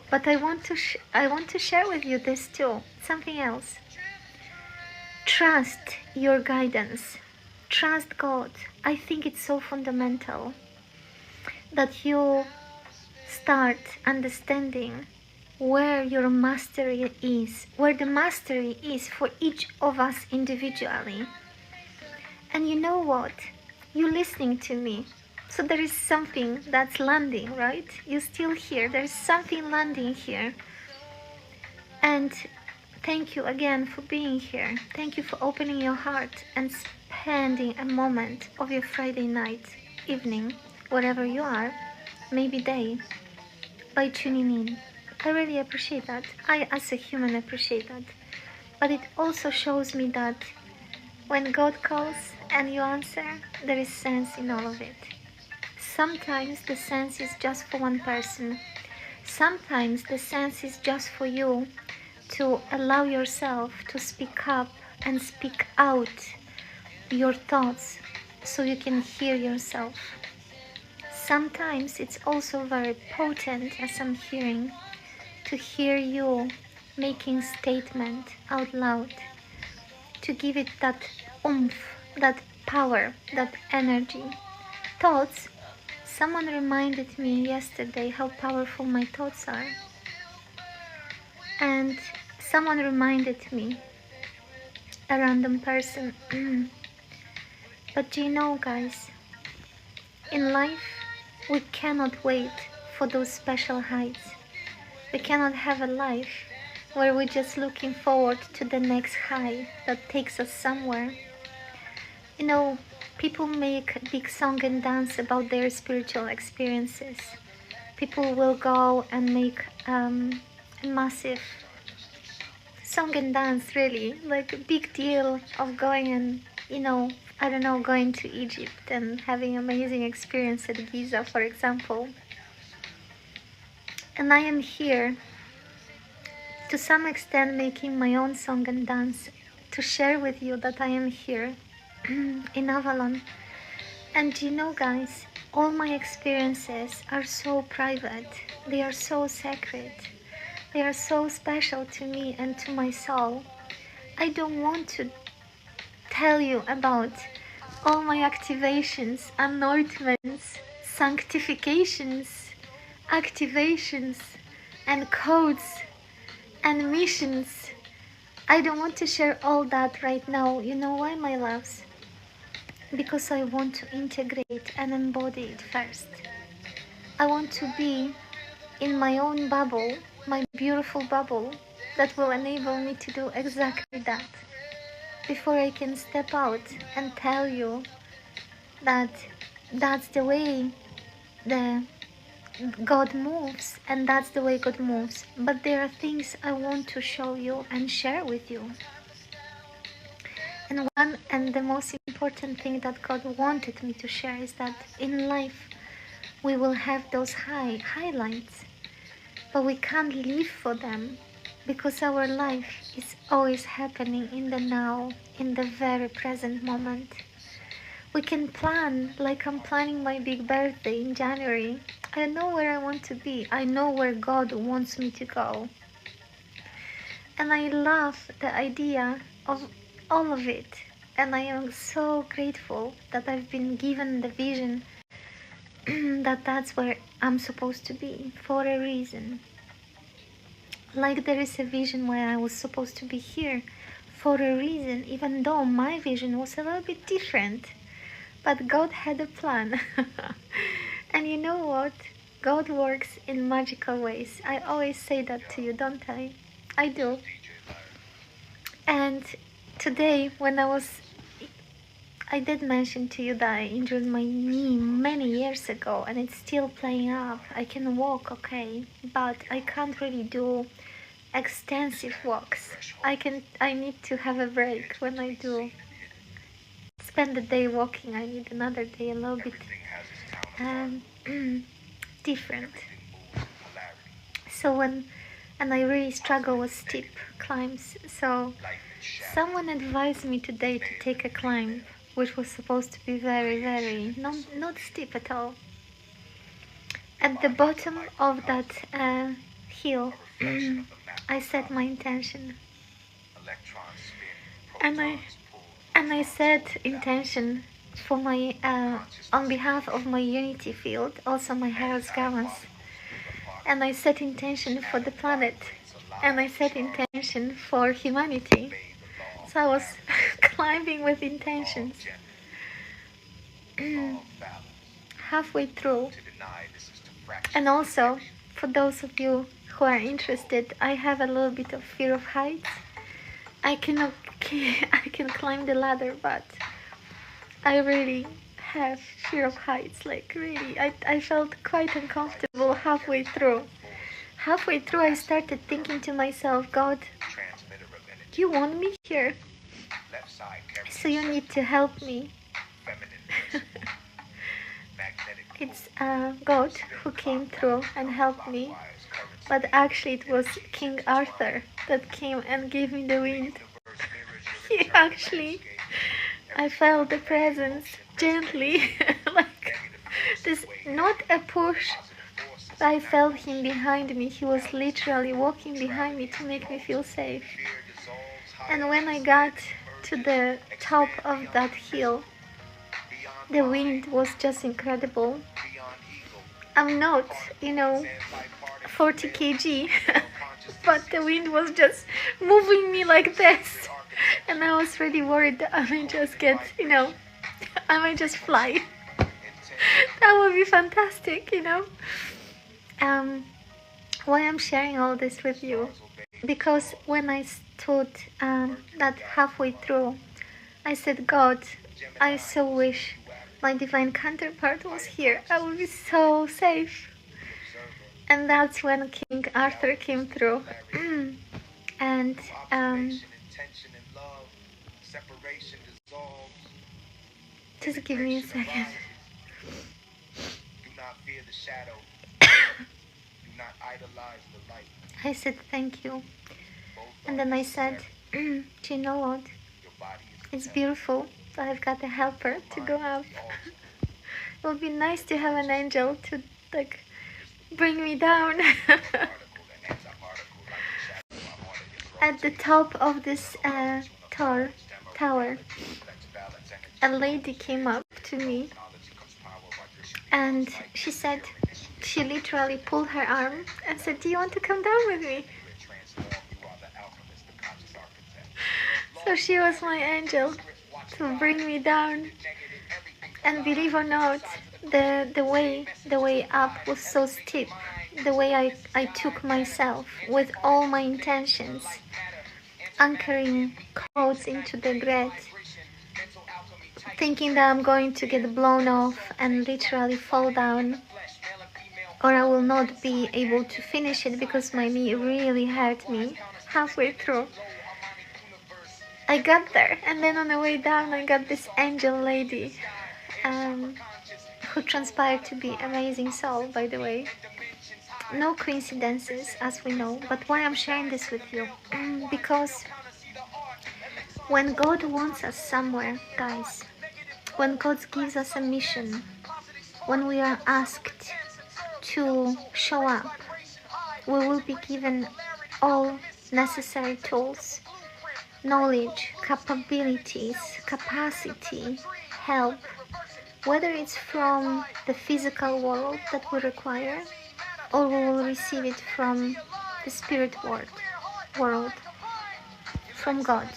but I want to share with you this too. Something else. Trust your guidance. Trust God. I think it's so fundamental that you start understanding where your mastery is, where the mastery is for each of us individually. And you know what? You're listening to me. So there is something that's landing, right? You're still here. There's something landing here. And thank you again for being here. Thank you for opening your heart and spending a moment of your Friday night, evening, wherever you are, maybe day, by tuning in. I really appreciate that. I, as a human, appreciate that. But it also shows me that when God calls and you answer, there is sense in all of it. Sometimes the sense is just for one person. Sometimes the sense is just for you to allow yourself to speak up and speak out your thoughts so you can hear yourself. Sometimes it's also very potent, as I'm hearing, to hear you making statement out loud, to give it that oomph, that power, that energy. Thoughts, someone reminded me yesterday how powerful my thoughts are. And someone reminded me, a random person, but do you know, guys, in life, we cannot wait for those special heights. We cannot have a life where we're just looking forward to the next high that takes us somewhere. You know, people make a big song and dance about their spiritual experiences. People will go and make a massive song and dance, really, like a big deal of going and, you know, I don't know, going to Egypt and having amazing experience at Giza, for example. And I am here, to some extent, making my own song and dance to share with you that I am here in Avalon. And you know, guys, all my experiences are so private. They are so sacred. They are so special to me and to my soul. I don't want to tell you about all my activations, anointments, sanctifications, activations, and codes and missions. I don't want to share all that right now. You know why, my loves? Because I want to integrate and embody it first. I want to be in my own bubble, my beautiful bubble, that will enable me to do exactly that, before I can step out and tell you that that's the way the God moves, and that's the way God moves. But there are things I want to show you and share with you. And one and the most important thing that God wanted me to share is that in life we will have those highlights, but we can't live for them, because our life is always happening in the now, in the very present moment. We can plan, like I'm planning my big birthday in January. I know where I want to be. I know where God wants me to go. And I love the idea of all of it. And I am so grateful that I've been given the vision that that's where I'm supposed to be, for a reason. Like there is a vision why I was supposed to be here, for a reason, even though my vision was a little bit different. But God had a plan. And you know what? God works in magical ways. I always say that to you, don't I? I do. And today, when I did mention to you that I injured my knee many years ago, and it's still playing up. I can walk, okay, but I can't really do extensive walks. I need to have a break when I do spend the day walking. I need another day a little bit different. So and I really struggle with steep climbs. So someone advised me today to take a climb, which was supposed to be very, very not steep at all. At the bottom of that hill, I set my intention, and I set intention for my on behalf of my unity field, also my Herod's Garments, and I set intention for the planet, and I set intention for humanity. So I was climbing with intentions. Halfway through, and also for those of you who are interested, I have a little bit of fear of heights. I can climb the ladder, but I really have fear of heights. Like really, I felt quite uncomfortable halfway through. Halfway through, I started thinking to myself, God, you want me here, so you need to help me. It's God who came through and helped me, but actually it was King Arthur that came and gave me the wind. He actually, I felt the presence gently, like this, not a push. I felt him behind me. He was literally walking behind me to make me feel safe. And when I got to the top of that hill, the wind was just incredible. I'm not, 40 kg, but the wind was just moving me like this. And I was really worried that I might just get, I might just fly. That would be fantastic, Why I'm sharing all this with you? Because when I stood that halfway through, I said, God, I so wish my divine counterpart was here. I would be so safe. And that's when King Arthur came through. And just give me a second. I said thank you. And then I said, do you know what? It's beautiful. I've got a helper to go up. It would be nice to have an angel to bring me down. At the top of this tower, a lady came up to me and she said, she literally pulled her arm and said, do you want to come down with me? So she was my angel to bring me down. And believe or not, the way up was so steep. The way I took myself with all my intentions, anchoring codes into the grid, thinking that I'm going to get blown off and literally fall down, or I will not be able to finish it because my knee really hurt me halfway through. I got there, and then on the way down I got this angel lady, who transpired to be an amazing soul, by the way. No coincidences, as we know, but why I'm sharing this with you? Because when God wants us somewhere, guys, when God gives us a mission, when we are asked to show up, we will be given all necessary tools, knowledge, capabilities, capacity, help, whether it's from the physical world that we require, or we will receive it from the spirit world, from God.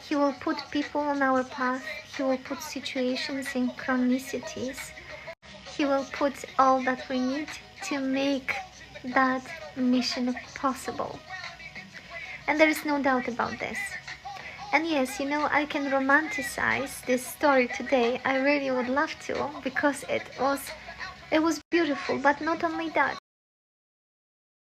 He will put people on our path. He will put situations in chronicities. He will put all that we need to make that mission possible. And there is no doubt about this. And yes, I can romanticize this story today. I really would love to, because it was beautiful. But not only that,